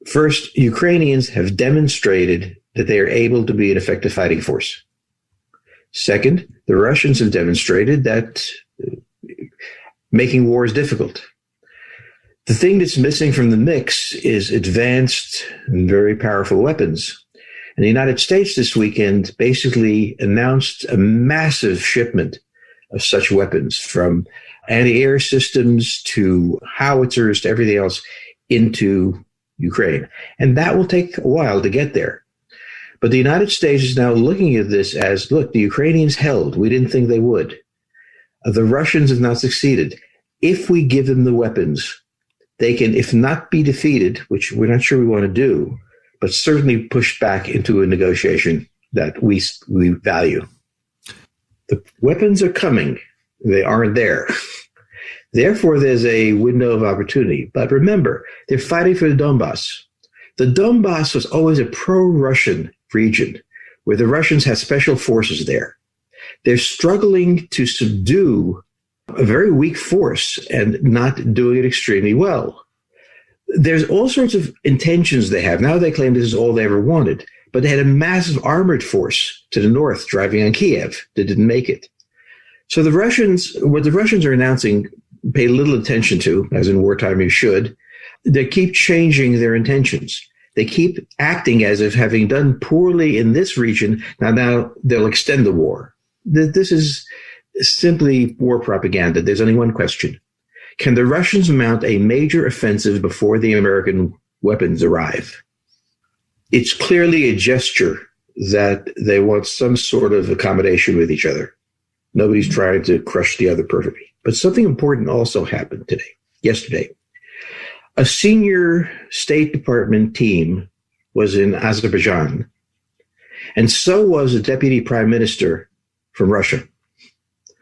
First, Ukrainians have demonstrated that they are able to be an effective fighting force. Second, the Russians have demonstrated that making war is difficult. The thing that's missing from the mix is advanced and very powerful weapons. And the United States this weekend basically announced a massive shipment of such weapons, from anti-air systems to howitzers to everything else, into Ukraine. And that will take a while to get there. But the United States is now looking at this as, look, the Ukrainians held. We didn't think they would. The Russians have not succeeded. If we give them the weapons, they can, if not be defeated, which we're not sure we want to do, but certainly pushed back into a negotiation that we value. The weapons are coming. They aren't there. Therefore, there's a window of opportunity. But remember, they're fighting for the Donbass. The Donbass was always a pro-Russian region where the Russians had special forces there. They're struggling to subdue a very weak force and not doing it extremely well. There's all sorts of intentions they have. Now they claim this is all they ever wanted, but they had a massive armored force to the north driving on Kiev that didn't make it. So the Russians, what the Russians are announcing, pay little attention to, as in wartime you should. They keep changing their intentions. They keep acting as if, having done poorly in this region, now they'll extend the war. This is simply war propaganda. There's only one question. Can the Russians mount a major offensive before the American weapons arrive? It's clearly a gesture that they want some sort of accommodation with each other. Nobody's trying to crush the other perfectly. But something important also happened yesterday. A senior State Department team was in Azerbaijan, and so was a deputy prime minister from Russia,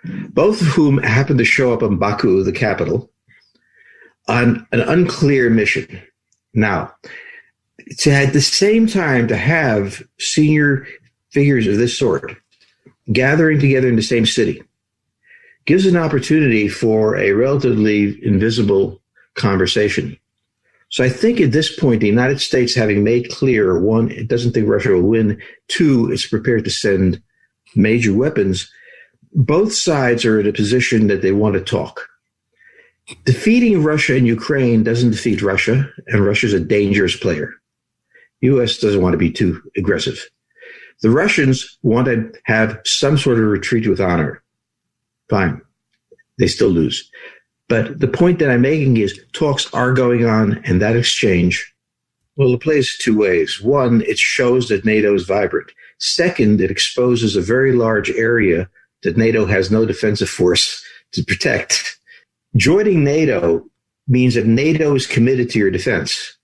both of whom happened to show up in Baku, the capital, on an unclear mission. Now, at the same time, to have senior figures of this sort gathering together in the same city gives an opportunity for a relatively invisible conversation. So I think at this point, the United States, having made clear, one, it doesn't think Russia will win, two, it's prepared to send major weapons, both sides are in a position that they want to talk. Defeating Russia and Ukraine doesn't defeat Russia, and Russia's a dangerous player. The U.S. doesn't want to be too aggressive. The Russians want to have some sort of retreat with honor. Fine. They still lose. But the point that I'm making is talks are going on, and that exchange, well, it plays two ways. One, it shows that NATO is vibrant. Second, it exposes a very large area that NATO has no defensive force to protect. Joining NATO means that NATO is committed to your defense.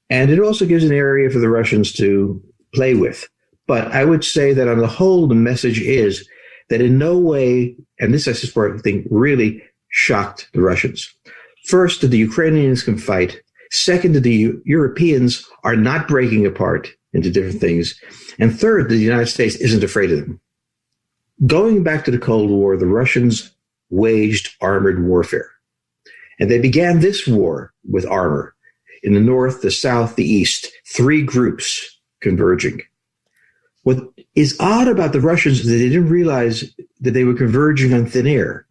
And it also gives an area for the Russians to play with. But I would say that on the whole, the message is that in no way, and this is part of the thing, really shocked the Russians. First, that the Ukrainians can fight. Second, that the Europeans are not breaking apart into different things. And third, that the United States isn't afraid of them. Going back to the Cold War, the Russians waged armored warfare. And they began this war with armor. In the north, the south, the east, three groups converging. What is odd about the Russians is that they didn't realize that they were converging on thin air.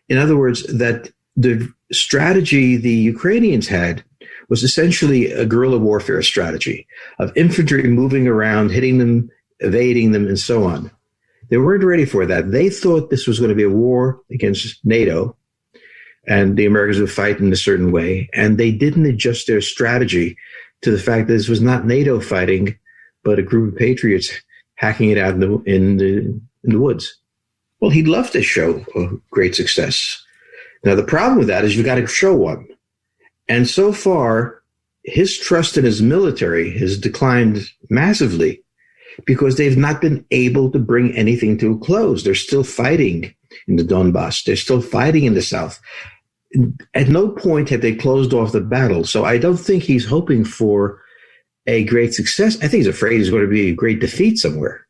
In other words, that the strategy the Ukrainians had was essentially a guerrilla warfare strategy of infantry moving around, hitting them, evading them, and so on. They weren't ready for that. They thought this was going to be a war against NATO, and the Americans would fight in a certain way, and they didn't adjust their strategy to the fact that this was not NATO fighting, but a group of patriots hacking it out in the woods. Well, he'd love to show a great success. Now, the problem with that is you've got to show one. And so far, his trust in his military has declined massively because they've not been able to bring anything to a close. They're still fighting in the Donbass. They're still fighting in the south. At no point have they closed off the battle. So I don't think he's hoping for a great success. I think he's afraid it's going to be a great defeat somewhere.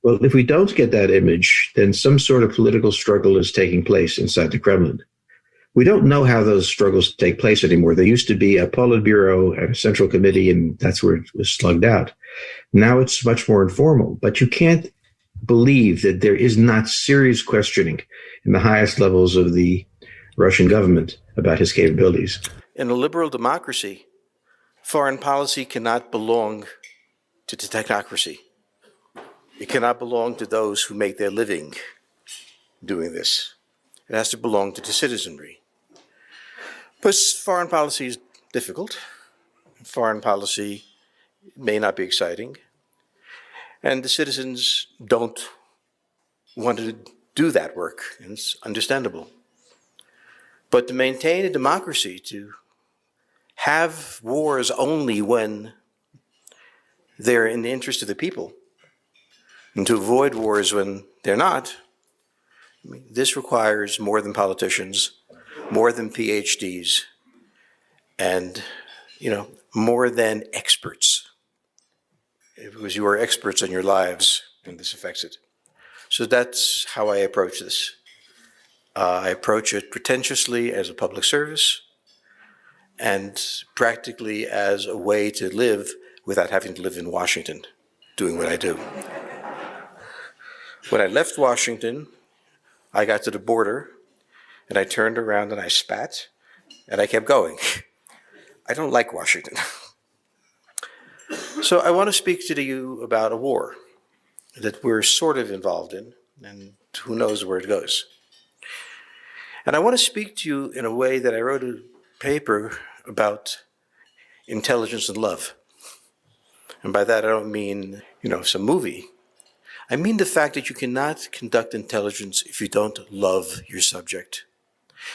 Well, if we don't get that image, then some sort of political struggle is taking place inside the Kremlin. We don't know how those struggles take place anymore. There used to be a Politburo and a central committee, and that's where it was slugged out. Now it's much more informal, but you can't believe that there is not serious questioning in the highest levels of the Russian government about his capabilities. In a liberal democracy, foreign policy cannot belong to the technocracy. It cannot belong to those who make their living doing this. It has to belong to the citizenry. But foreign policy is difficult. Foreign policy may not be exciting. And the citizens don't want to do that work, and it's understandable. But to maintain a democracy, to have wars only when they're in the interest of the people, and to avoid wars when they're not, this requires more than politicians, more than PhDs, and more than experts. Because you are experts in your lives, and this affects it. So that's how I approach this. I approach it pretentiously as a public service, and practically as a way to live without having to live in Washington, doing what I do. When I left Washington, I got to the border, and I turned around and I spat, and I kept going. I don't like Washington. So I want to speak to you about a war that we're sort of involved in, and who knows where it goes. And I want to speak to you in a way that I wrote a paper about intelligence and love. And by that I don't mean, some movie. I mean the fact that you cannot conduct intelligence if you don't love your subject.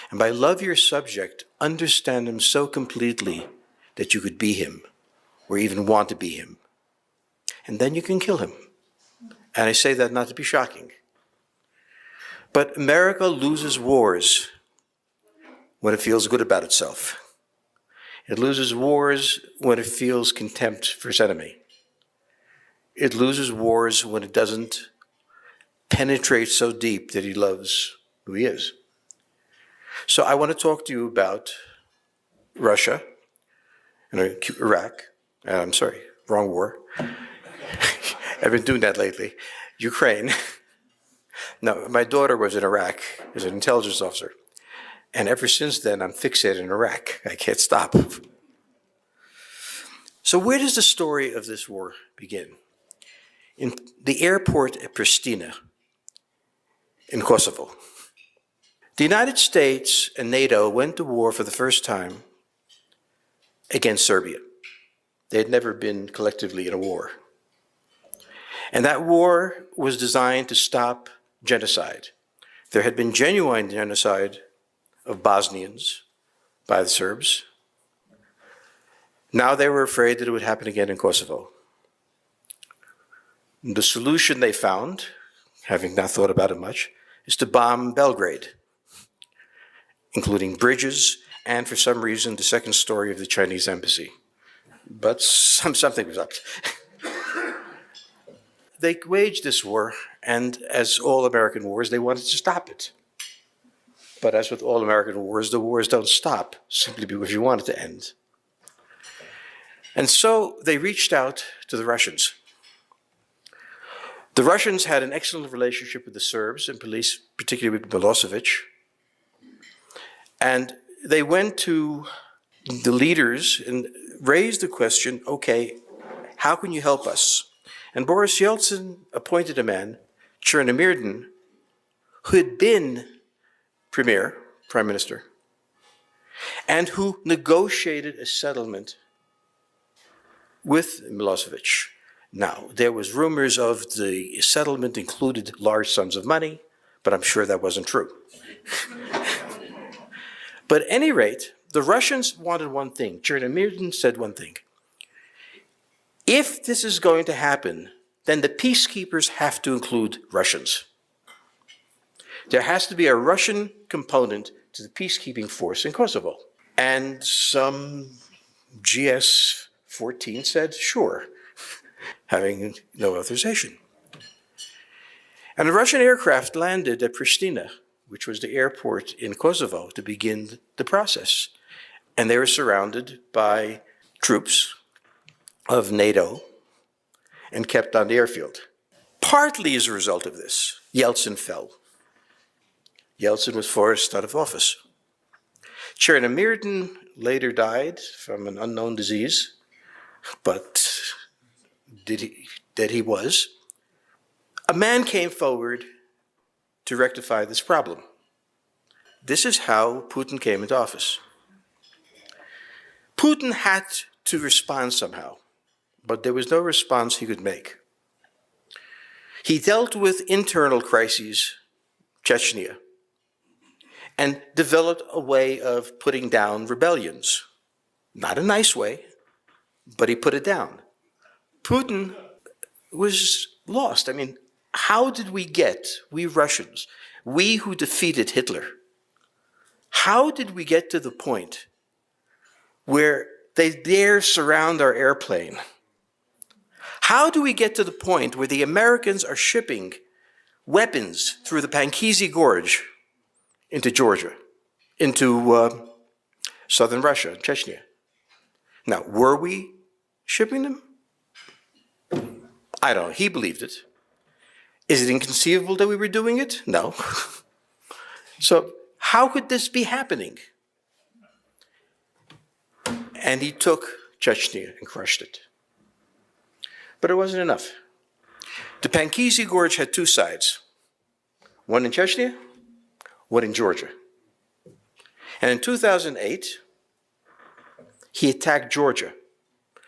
And by love your subject, understand him so completely that you could be him, or even want to be him. And then you can kill him. And I say that not to be shocking. But America loses wars when it feels good about itself. It loses wars when it feels contempt for its enemy. It loses wars when it doesn't penetrate so deep that he loves who he is. So I want to talk to you about Russia and Iraq. I'm sorry, wrong war. I've been doing that lately. Ukraine. No, my daughter was in Iraq as an intelligence officer. And ever since then, I'm fixated in Iraq. I can't stop. So where does the story of this war begin? In the airport at Pristina, in Kosovo. The United States and NATO went to war for the first time against Serbia. They had never been collectively in a war. And that war was designed to stop genocide. There had been genuine genocide of Bosnians by the Serbs. Now they were afraid that it would happen again in Kosovo. The solution they found, having not thought about it much, is to bomb Belgrade, including bridges and, for some reason, the second story of the Chinese embassy. But something was up. They waged this war, and as all American wars, they wanted to stop it. But as with all American wars, the wars don't stop simply because you want it to end. And so they reached out to the Russians. The Russians had an excellent relationship with the Serbs and police, particularly with Milosevic. And they went to the leaders and raised the question, okay, how can you help us? And Boris Yeltsin appointed a man, Chernomyrdin, who had been prime minister, and who negotiated a settlement with Milosevic. Now, there was rumors of the settlement included large sums of money, but I'm sure that wasn't true. But at any rate, the Russians wanted one thing. Chernomyrdin said one thing. If this is going to happen, then the peacekeepers have to include Russians. There has to be a Russian component to the peacekeeping force in Kosovo. And some GS-14 said, sure, having no authorization. And a Russian aircraft landed at Pristina which was the airport in Kosovo, to begin the process. And they were surrounded by troops of NATO and kept on the airfield. Partly as a result of this, Yeltsin fell. Yeltsin was forced out of office. Chernomyrdin later died from an unknown disease, but that he was. A man came forward to rectify this problem. This is how Putin came into office. Putin had to respond somehow, but there was no response he could make. He dealt with internal crises, Chechnya, and developed a way of putting down rebellions. Not a nice way, but he put it down. Putin was lost. I mean, how did we get, we Russians, we who defeated Hitler, how did we get to the point where they dare surround our airplane? How do we get to the point where the Americans are shipping weapons through the Pankisi Gorge into Georgia, into southern Russia, Chechnya? Now, were we shipping them? I don't know. He believed it. Is it inconceivable that we were doing it? No. So how could this be happening? And he took Chechnya and crushed it. But it wasn't enough. The Pankisi Gorge had two sides, one in Chechnya, one in Georgia. And in 2008, he attacked Georgia.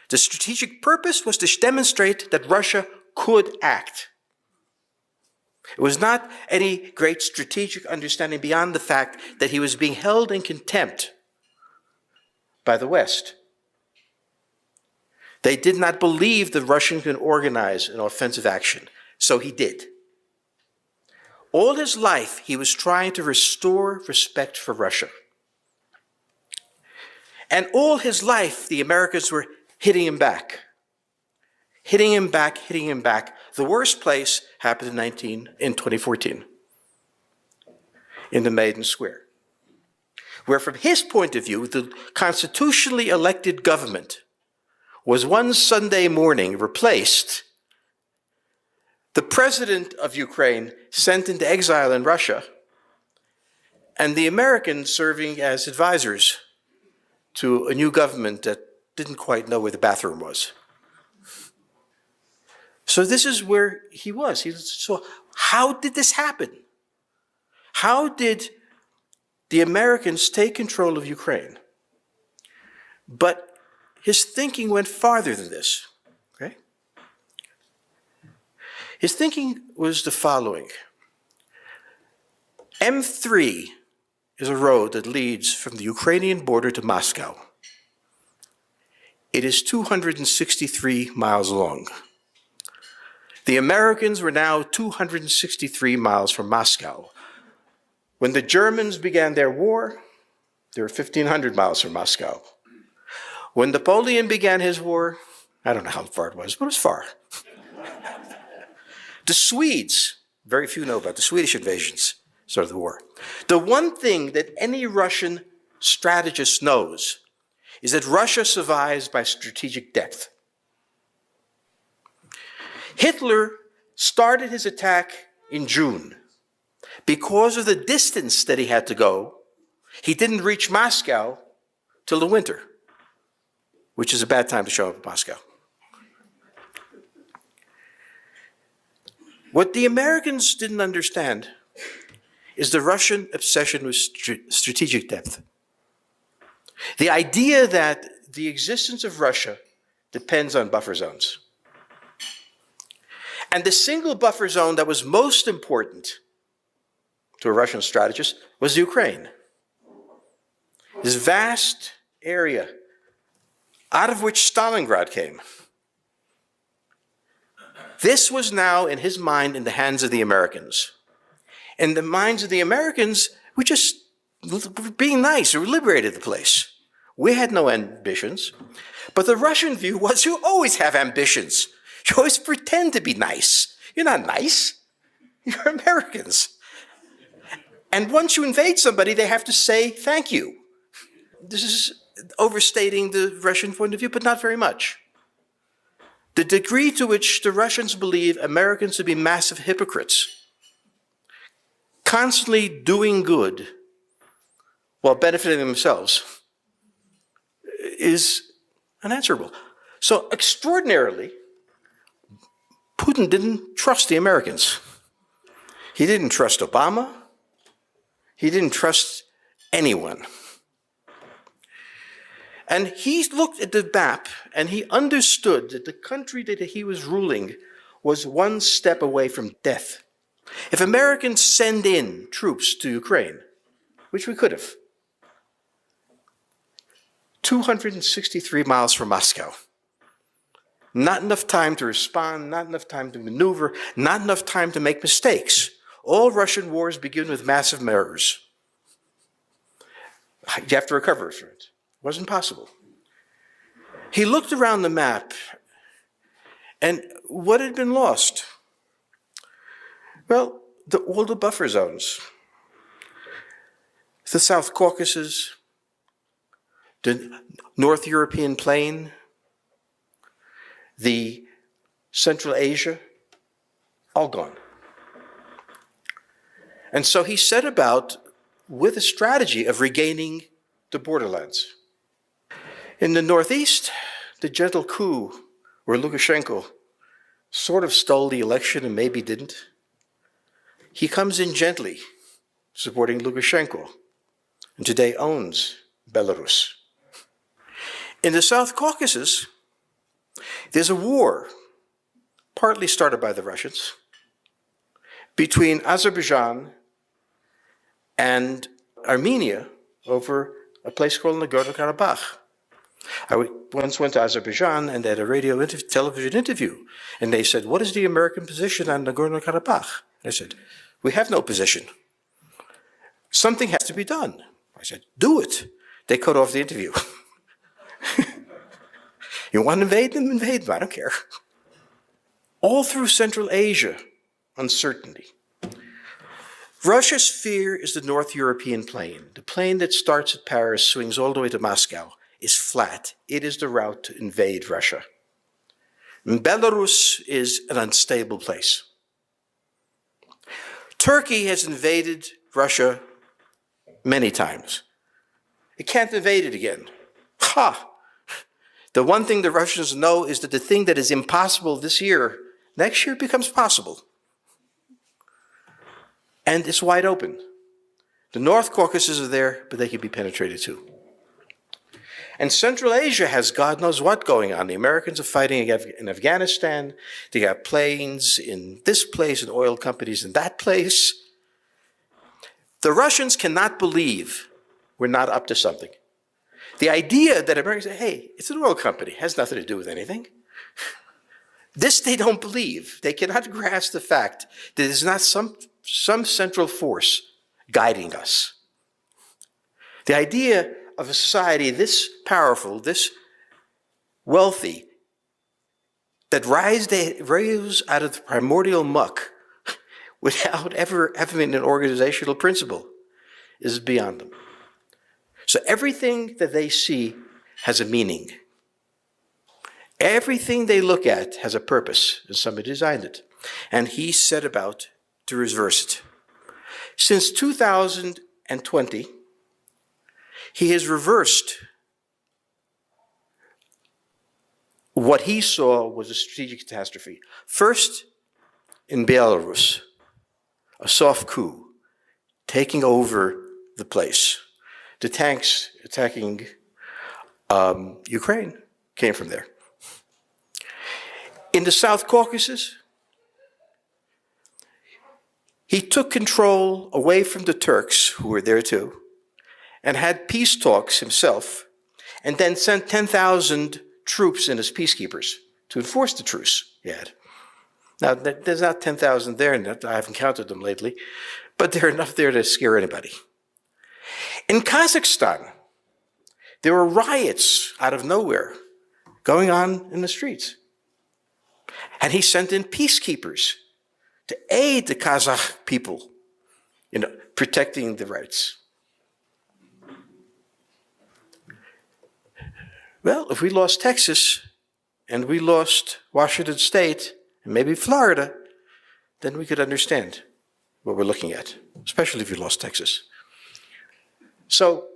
The strategic purpose was to demonstrate that Russia could act. It was not any great strategic understanding beyond the fact that he was being held in contempt by the West. They did not believe the Russians could organize an offensive action, so he did. All his life, he was trying to restore respect for Russia. And all his life, the Americans were hitting him back. Hitting him back, hitting him back. The worst place happened in 2014, in the Maidan Square, where from his point of view, the constitutionally elected government was one Sunday morning replaced. The president of Ukraine sent into exile in Russia, and the Americans serving as advisors to a new government that didn't quite know where the bathroom was. So this is where he was. So how did this happen? How did the Americans take control of Ukraine? But his thinking went farther than this. Okay? His thinking was the following. M3 is a road that leads from the Ukrainian border to Moscow. It is 263 miles long. The Americans were now 263 miles from Moscow. When the Germans began their war, they were 1,500 miles from Moscow. When Napoleon began his war, I don't know how far it was, but it was far. The Swedes, very few know about the Swedish invasions, started the war. The one thing that any Russian strategist knows is that Russia survives by strategic depth. Hitler started his attack in June. Because of the distance that he had to go, he didn't reach Moscow till the winter, which is a bad time to show up in Moscow. What the Americans didn't understand is the Russian obsession with strategic depth. The idea that the existence of Russia depends on buffer zones. And the single buffer zone that was most important to a Russian strategist was Ukraine. This vast area out of which Stalingrad came. This was now, in his mind, in the hands of the Americans. In the minds of the Americans, we just were being nice, we liberated the place. We had no ambitions. But the Russian view was you always have ambitions. You always pretend to be nice. You're not nice. You're Americans. And once you invade somebody, they have to say thank you. This is overstating the Russian point of view, but not very much. The degree to which the Russians believe Americans to be massive hypocrites, constantly doing good while benefiting themselves, is unanswerable. So extraordinarily, Putin didn't trust the Americans. He didn't trust Obama. He didn't trust anyone. And he looked at the map and he understood that the country that he was ruling was one step away from death. If Americans send in troops to Ukraine, which we could have, 263 miles from Moscow, not enough time to respond, not enough time to maneuver, not enough time to make mistakes. All Russian wars begin with massive errors. You have to recover from it. It wasn't possible. He looked around the map, and what had been lost? Well, all the buffer zones. The South Caucasus, the North European plain, the Central Asia, all gone. And so he set about with a strategy of regaining the borderlands. In the Northeast, the gentle coup where Lukashenko sort of stole the election and maybe didn't. He comes in gently, supporting Lukashenko, and today owns Belarus. In the South Caucasus, there's a war, partly started by the Russians, between Azerbaijan and Armenia over a place called Nagorno-Karabakh. I once went to Azerbaijan and had a television interview, and they said, "What is the American position on Nagorno-Karabakh?" I said, "We have no position. Something has to be done." I said, "Do it." They cut off the interview. You want to invade them? Invade them. I don't care. All through Central Asia, uncertainty. Russia's fear is the North European plain. The plain that starts at Paris, swings all the way to Moscow, is flat. It is the route to invade Russia. And Belarus is an unstable place. Turkey has invaded Russia many times. It can't invade it again. Ha! The one thing the Russians know is that the thing that is impossible this year, next year becomes possible. And it's wide open. The North Caucasus is there, but they can be penetrated too. And Central Asia has God knows what going on. The Americans are fighting in Afghanistan. They got planes in this place and oil companies in that place. The Russians cannot believe we're not up to something. The idea that Americans say, hey, it's an oil company, has nothing to do with anything. This they don't believe. They cannot grasp the fact that there's not some central force guiding us. The idea of a society this powerful, this wealthy, that rose out of the primordial muck without ever having an organizational principle is beyond them. So everything that they see has a meaning. Everything they look at has a purpose, and somebody designed it. And he set about to reverse it. Since 2020, he has reversed what he saw was a strategic catastrophe. First, in Belarus, a soft coup, taking over the place. The tanks attacking Ukraine came from there. In the South Caucasus, he took control away from the Turks, who were there too, and had peace talks himself, and then sent 10,000 troops in as peacekeepers to enforce the truce he had. Now, there's not 10,000 there, and I haven't counted them lately, but there are enough there to scare anybody. In Kazakhstan, there were riots out of nowhere going on in the streets. And he sent in peacekeepers to aid the Kazakh people protecting the rights. Well, if we lost Texas and we lost Washington State and maybe Florida, then we could understand what we're looking at, especially if we lost Texas. So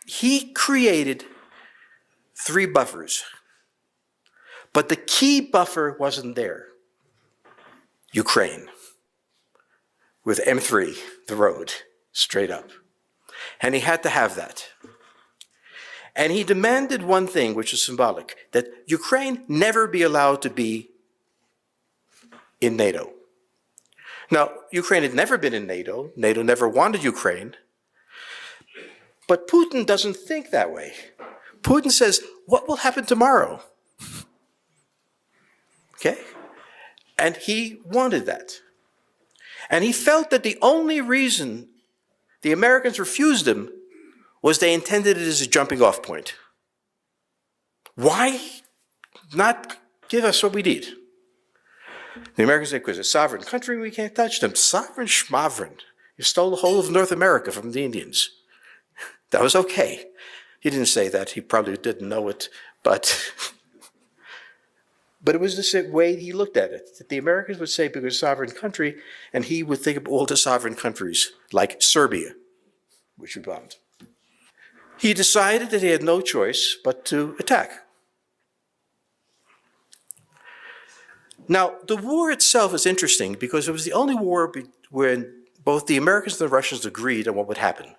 he created 3 buffers, but the key buffer wasn't there. Ukraine, with M3, the road, straight up. And he had to have that. And he demanded one thing, which is symbolic, that Ukraine never be allowed to be in NATO. Now, Ukraine had never been in NATO. NATO never wanted Ukraine. But Putin doesn't think that way. Putin says, what will happen tomorrow? Okay? And he wanted that. And he felt that the only reason the Americans refused him was they intended it as a jumping off point. Why not give us what we need? The Americans said, because it's a sovereign country, we can't touch them. Sovereign schmavrin. You stole the whole of North America from the Indians. That was okay. He didn't say that. He probably didn't know it, but it was the way he looked at it. That the Americans would say, because it's a sovereign country, and he would think of all the sovereign countries, like Serbia, which we bombed. He decided that he had no choice but to attack. Now, the war itself is interesting because it was the only war when both the Americans and the Russians agreed on what would happen.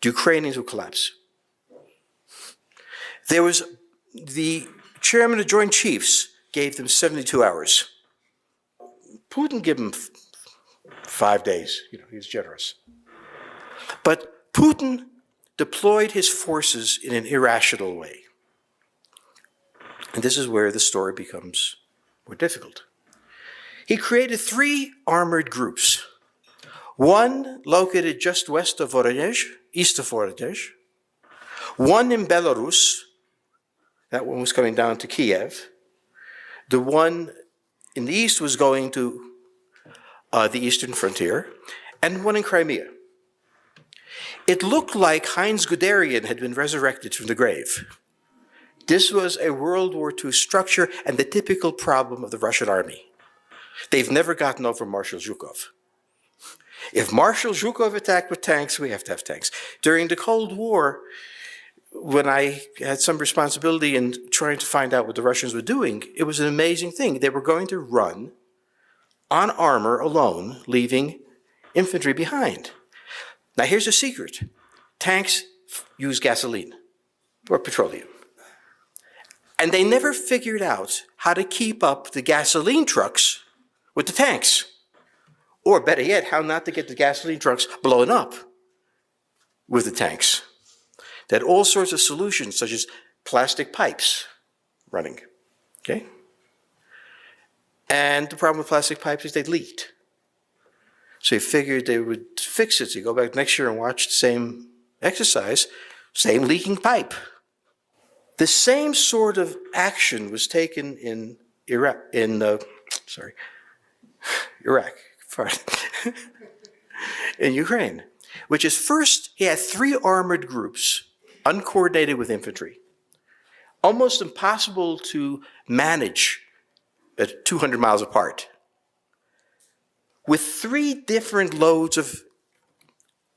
The Ukrainians would collapse. There was the chairman of Joint Chiefs gave them 72 hours. Putin gave them 5 days. He was generous. But Putin deployed his forces in an irrational way. And this is where the story becomes more difficult. He created 3 armored groups. One located just west of Voronezh, east of Voronezh. One in Belarus. That one was coming down to Kiev. The one in the east was going to the eastern frontier. And one in Crimea. It looked like Heinz Guderian had been resurrected from the grave. This was a World War II structure and the typical problem of the Russian army. They've never gotten over Marshal Zhukov. If Marshal Zhukov attacked with tanks, we have to have tanks. During the Cold War, when I had some responsibility in trying to find out what the Russians were doing, it was an amazing thing. They were going to run on armor alone, leaving infantry behind. Now here's a secret. Tanks use gasoline or petroleum. And they never figured out how to keep up the gasoline trucks with the tanks. Or better yet, how not to get the gasoline trucks blown up with the tanks. They had all sorts of solutions, such as plastic pipes running. Okay? And the problem with plastic pipes is they leaked. So he figured they would fix it. So you go back next year and watch the same exercise, same leaking pipe. The same sort of action was taken in Iraq, in Ukraine, which is first he had 3 armored groups, uncoordinated with infantry, almost impossible to manage at 200 miles apart, with 3 different loads of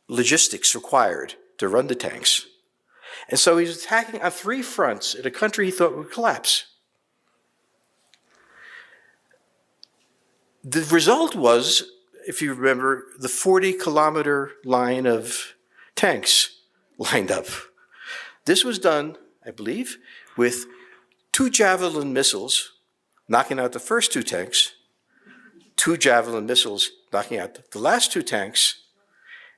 logistics required to run the tanks. And so he was attacking on 3 fronts in a country he thought would collapse. The result was, if you remember, the 40-kilometer line of tanks lined up. This was done, I believe, with 2 Javelin missiles knocking out the first 2 tanks, 2 Javelin missiles knocking out the last 2 tanks,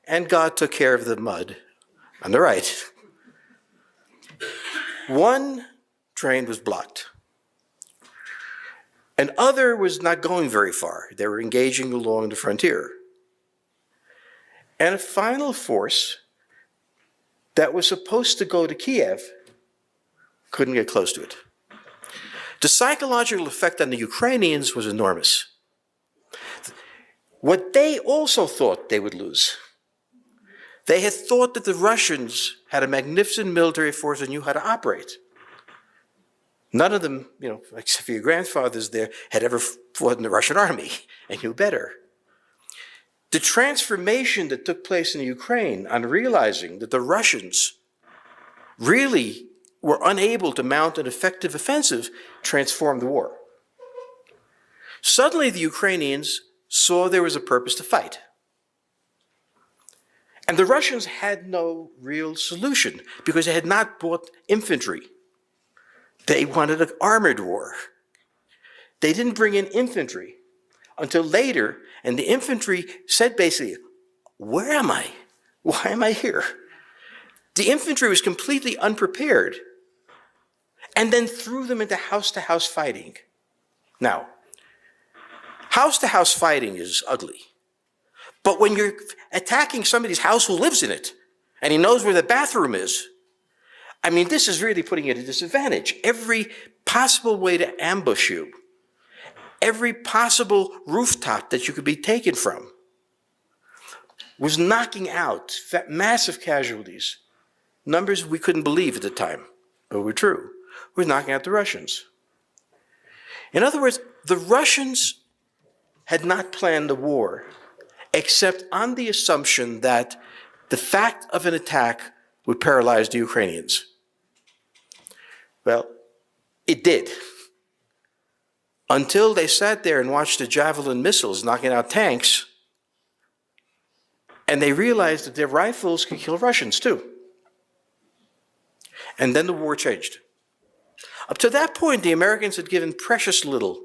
and God took care of the mud on the right. One train was blocked. Another was not going very far. They were engaging along the frontier. And a final force that was supposed to go to Kiev couldn't get close to it. The psychological effect on the Ukrainians was enormous. what they also thought they would lose. They had thought that the Russians had a magnificent military force and knew how to operate. None of them, except for your grandfathers there, had ever fought in the Russian army and knew better. The transformation that took place in Ukraine on realizing that the Russians really were unable to mount an effective offensive transformed the war. Suddenly the Ukrainians saw there was a purpose to fight. And the Russians had no real solution because they had not bought infantry. They wanted an armored war. They didn't bring in infantry until later, and the infantry said basically, where am I? Why am I here? The infantry was completely unprepared and then threw them into house-to-house fighting. Now, house-to-house fighting is ugly. But when you're attacking somebody's house who lives in it, and he knows where the bathroom is, this is really putting you at a disadvantage. Every possible way to ambush you, every possible rooftop that you could be taken from, was knocking out massive casualties. Numbers we couldn't believe at the time, but were true. Was knocking out the Russians. In other words, the Russians had not planned the war except on the assumption that the fact of an attack would paralyze the Ukrainians. Well, it did. Until they sat there and watched the Javelin missiles knocking out tanks, and they realized that their rifles could kill Russians too. And then the war changed. Up to that point, the Americans had given precious little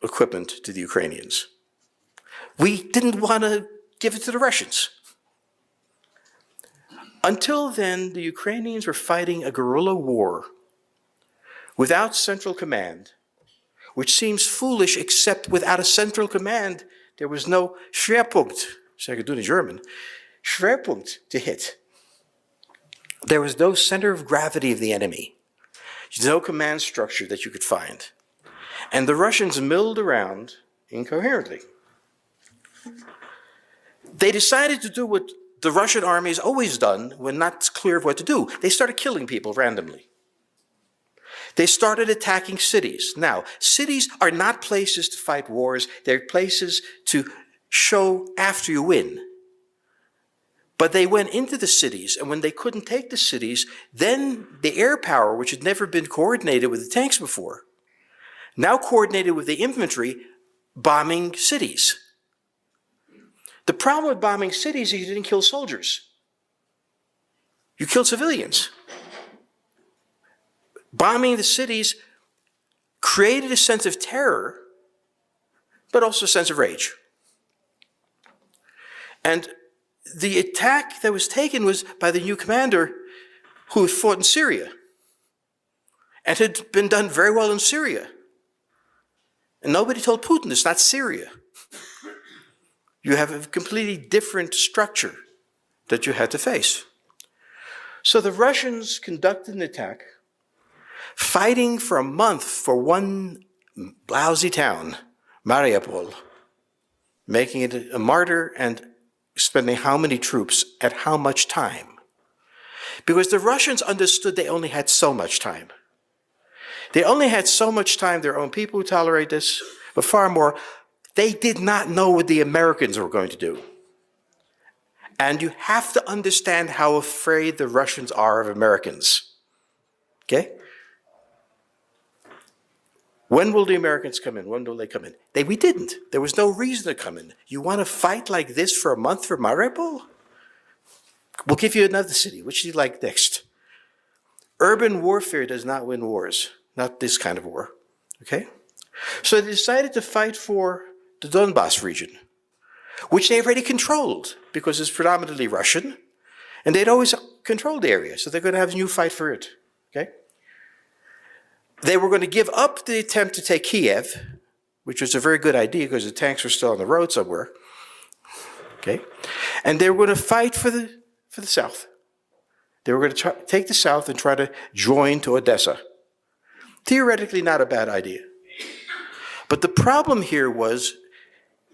equipment to the Ukrainians. We didn't want to give it to the Russians. Until then, the Ukrainians were fighting a guerrilla war without central command, which seems foolish, except without a central command, there was no Schwerpunkt, so I could do it in German, Schwerpunkt to hit. There was no center of gravity of the enemy. No command structure that you could find. And the Russians milled around incoherently. They decided to do what the Russian army has always done when not clear of what to do. They started killing people randomly. They started attacking cities. Now, cities are not places to fight wars. They're places to show after you win. But they went into the cities, and when they couldn't take the cities, then the air power, which had never been coordinated with the tanks before, now coordinated with the infantry, bombing cities. The problem with bombing cities is you didn't kill soldiers. You killed civilians. Bombing the cities created a sense of terror, but also a sense of rage. And the attack that was taken was by the new commander who had fought in Syria and had been done very well in Syria. And nobody told Putin it's not Syria. You have a completely different structure that you had to face. So the Russians conducted an attack, fighting for a month for one lousy town, Mariupol, making it a martyr and spending how many troops at how much time. Because the Russians understood they only had so much time. They only had so much time, their own people who tolerate this, but far more, they did not know what the Americans were going to do. And you have to understand how afraid the Russians are of Americans. Okay? When will the Americans come in? When will they come in? We didn't. There was no reason to come in. You want to fight like this for a month for Mariupol? We'll give you another city. Which do you like next? Urban warfare does not win wars. Not this kind of war. Okay? So they decided to fight for the Donbass region, which they already controlled because it's predominantly Russian, and they'd always controlled the area, so they're going to have a new fight for it. Okay? They were going to give up the attempt to take Kiev, which was a very good idea because the tanks were still on the road somewhere. Okay? And they were going to fight for the south. They were going to take the south and try to join to Odessa. Theoretically, not a bad idea. But the problem here was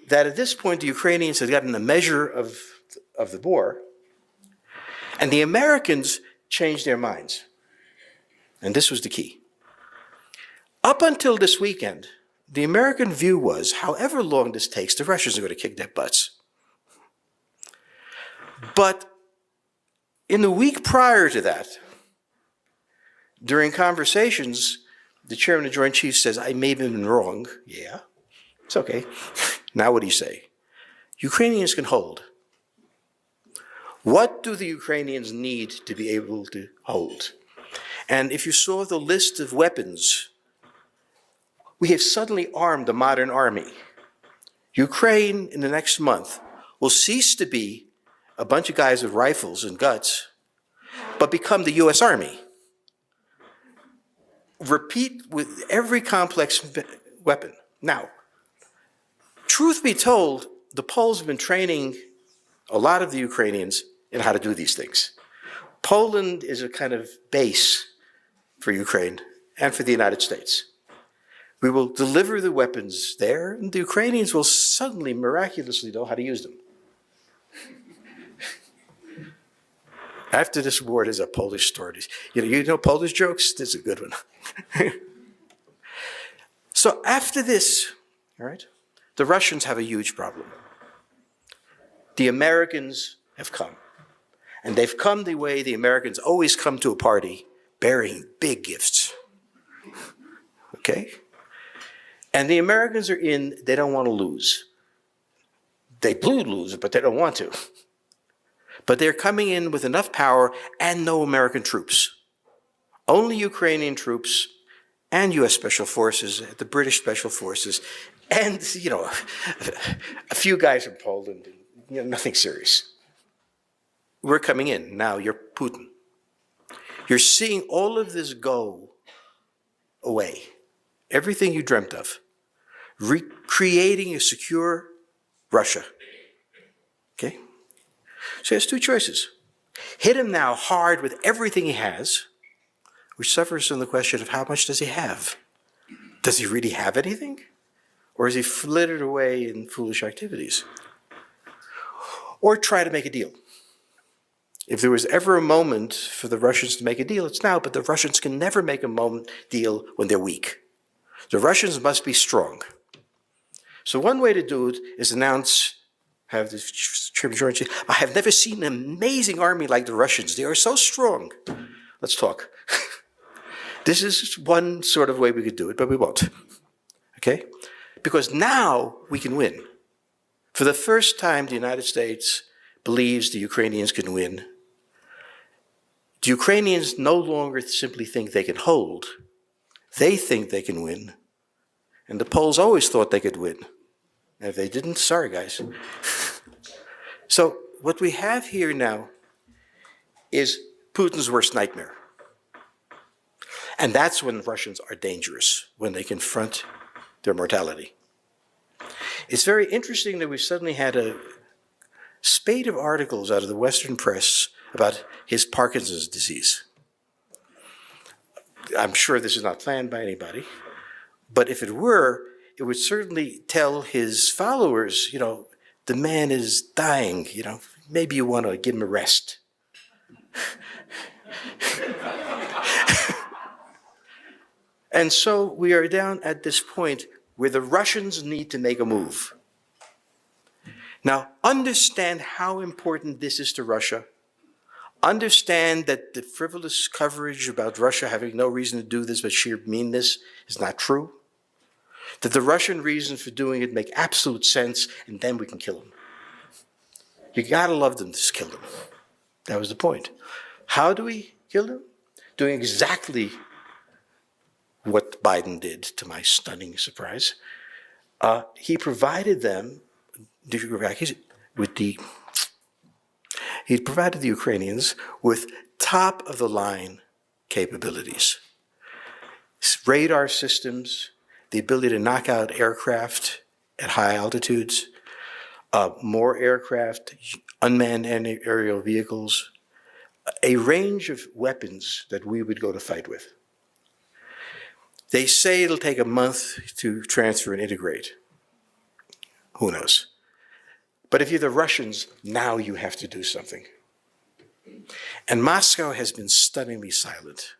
that at this point the Ukrainians had gotten a measure of the war, and the Americans changed their minds. And this was the key. Up until this weekend, the American view was, however long this takes, the Russians are going to kick their butts. But in the week prior to that, during conversations, the chairman of the Joint Chiefs says, I may have been wrong. Yeah, it's okay. Now what do you say? Ukrainians can hold. What do the Ukrainians need to be able to hold? And if you saw the list of weapons, we have suddenly armed a modern army. Ukraine, in the next month, will cease to be a bunch of guys with rifles and guts, but become the U.S. Army. Repeat with every complex weapon. Now, truth be told, the Poles have been training a lot of the Ukrainians in how to do these things. Poland is a kind of base for Ukraine and for the United States. We will deliver the weapons there, and the Ukrainians will suddenly, miraculously know how to use them. After this war, there's a Polish story. You know Polish jokes? This is a good one. So after this, all right, the Russians have a huge problem. The Americans have come. And they've come the way the Americans always come to a party, bearing big gifts. Okay? And the Americans are in, they don't want to lose. They blew lose, but they don't want to. But they're coming in with enough power and no American troops. Only Ukrainian troops and U.S. Special Forces, the British Special Forces, and, a few guys from Poland, nothing serious. We're coming in. Now you're Putin. You're seeing all of this go away. Everything you dreamt of. Recreating a secure Russia. Okay? So he has two choices. Hit him now hard with everything he has, which suffers from the question of how much does he have? Does he really have anything? Or is he flittered away in foolish activities? Or try to make a deal. If there was ever a moment for the Russians to make a deal, it's now, but the Russians can never make a deal when they're weak. The Russians must be strong. So one way to do it is have the Chairman George, I have never seen an amazing army like the Russians. They are so strong. Let's talk. This is one sort of way we could do it, but we won't. Okay? Because now we can win. For the first time, the United States believes the Ukrainians can win. The Ukrainians no longer simply think they can hold. They think they can win. And the Poles always thought they could win. And if they didn't, sorry guys. So what we have here now is Putin's worst nightmare. And that's when Russians are dangerous, when they confront their mortality. It's very interesting that we've suddenly had a spate of articles out of the Western press about his Parkinson's disease. I'm sure this is not planned by anybody, but if it were, it would certainly tell his followers, the man is dying, maybe you want to give him a rest. And so we are down at this point where the Russians need to make a move. Now, understand how important this is to Russia. Understand that the frivolous coverage about Russia having no reason to do this but sheer meanness is not true. That the Russian reasons for doing it make absolute sense, and then we can kill them. You gotta love them to kill them. That was the point. How do we kill them? Doing exactly what Biden did, to my stunning surprise. He provided them he provided the Ukrainians with top-of-the-line capabilities. Radar systems, the ability to knock out aircraft at high altitudes, more aircraft, unmanned aerial vehicles, a range of weapons that we would go to fight with. They say it'll take a month to transfer and integrate. Who knows? But if you're the Russians, now you have to do something. And Moscow has been stunningly silent.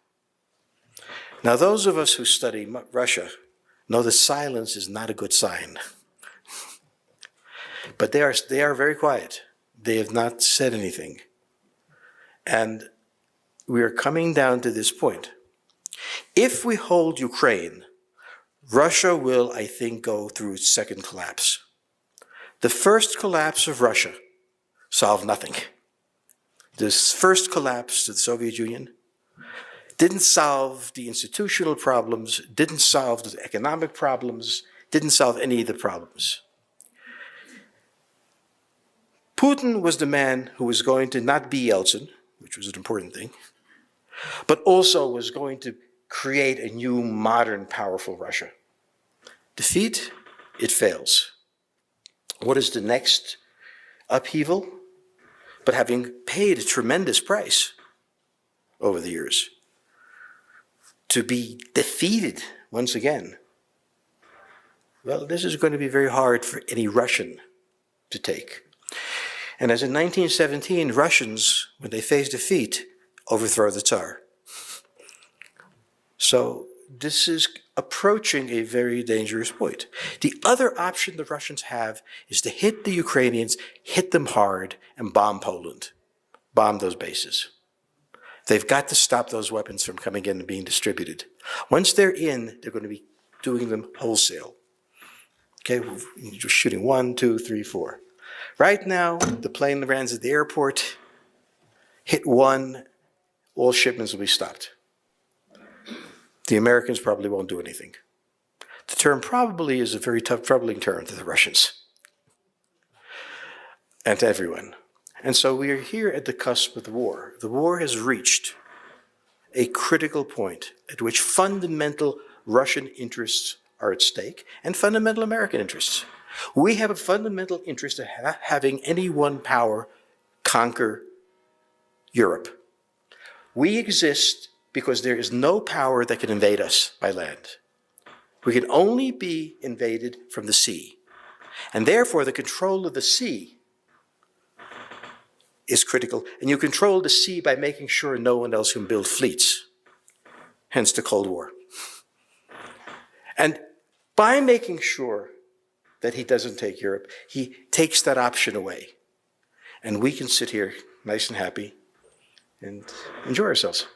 Now, those of us who study Russia know that silence is not a good sign. But they are very quiet. They have not said anything. And we are coming down to this point. If we hold Ukraine, Russia will, I think, go through its second collapse. The first collapse of Russia solved nothing. This first collapse of the Soviet Union didn't solve the institutional problems, didn't solve the economic problems, didn't solve any of the problems. Putin was the man who was going to not be Yeltsin, which was an important thing, but also was going to create a new, modern, powerful Russia. Defeat, it fails. What is the next upheaval? But having paid a tremendous price over the years, to be defeated once again, well, this is going to be very hard for any Russian to take. And as in 1917, Russians, when they face defeat, overthrow the Tsar. So this is approaching a very dangerous point. The other option the Russians have is to hit the Ukrainians, hit them hard, and bomb Poland, bomb those bases. They've got to stop those weapons from coming in and being distributed. Once they're in, they're going to be doing them wholesale. Okay, just shooting 1, 2, 3, 4. Right now, the plane lands at the airport, hit one, all shipments will be stopped. The Americans probably won't do anything. The term probably is a very tough, troubling term to the Russians and to everyone. And so we are here at the cusp of the war. The war has reached a critical point at which fundamental Russian interests are at stake and fundamental American interests. We have a fundamental interest in having any one power conquer Europe. We exist because there is no power that can invade us by land. We can only be invaded from the sea. And therefore, the control of the sea is critical. And you control the sea by making sure no one else can build fleets, hence the Cold War. And by making sure that he doesn't take Europe, he takes that option away. And we can sit here nice and happy and enjoy ourselves.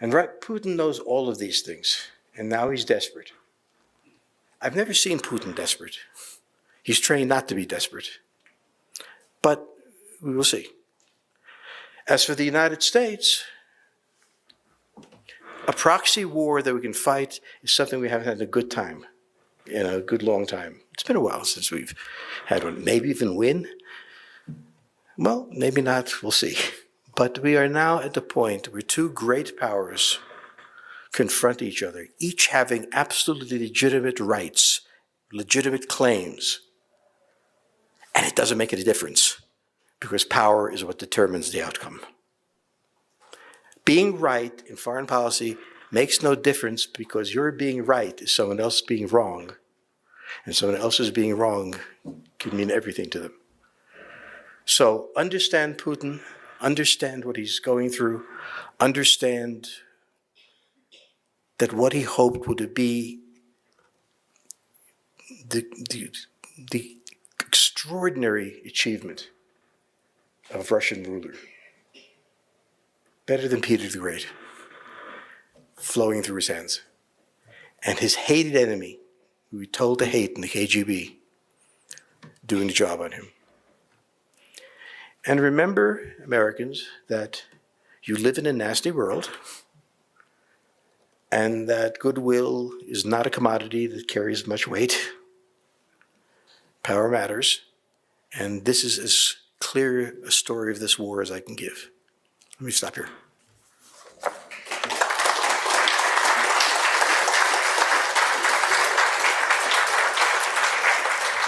And Putin knows all of these things, and now he's desperate. I've never seen Putin desperate. He's trained not to be desperate. But we will see. As for the United States, a proxy war that we can fight is something we haven't had a good time, in a good long time. It's been a while since we've had one. Maybe even win? Well, maybe not, we'll see. But we are now at the point where two great powers confront each other, each having absolutely legitimate rights, legitimate claims. And it doesn't make any difference, because power is what determines the outcome. Being right in foreign policy makes no difference, because your being right is someone else being wrong. And someone else's being wrong can mean everything to them. So understand Putin, understand what he's going through, understand that what he hoped would be the extraordinary achievement of Russian ruler, better than Peter the Great, flowing through his hands, and his hated enemy, who he told to hate in the KGB, doing the job on him. And remember, Americans, that you live in a nasty world, and that goodwill is not a commodity that carries much weight. Power matters, and this is as clear a story of this war as I can give. Let me stop here.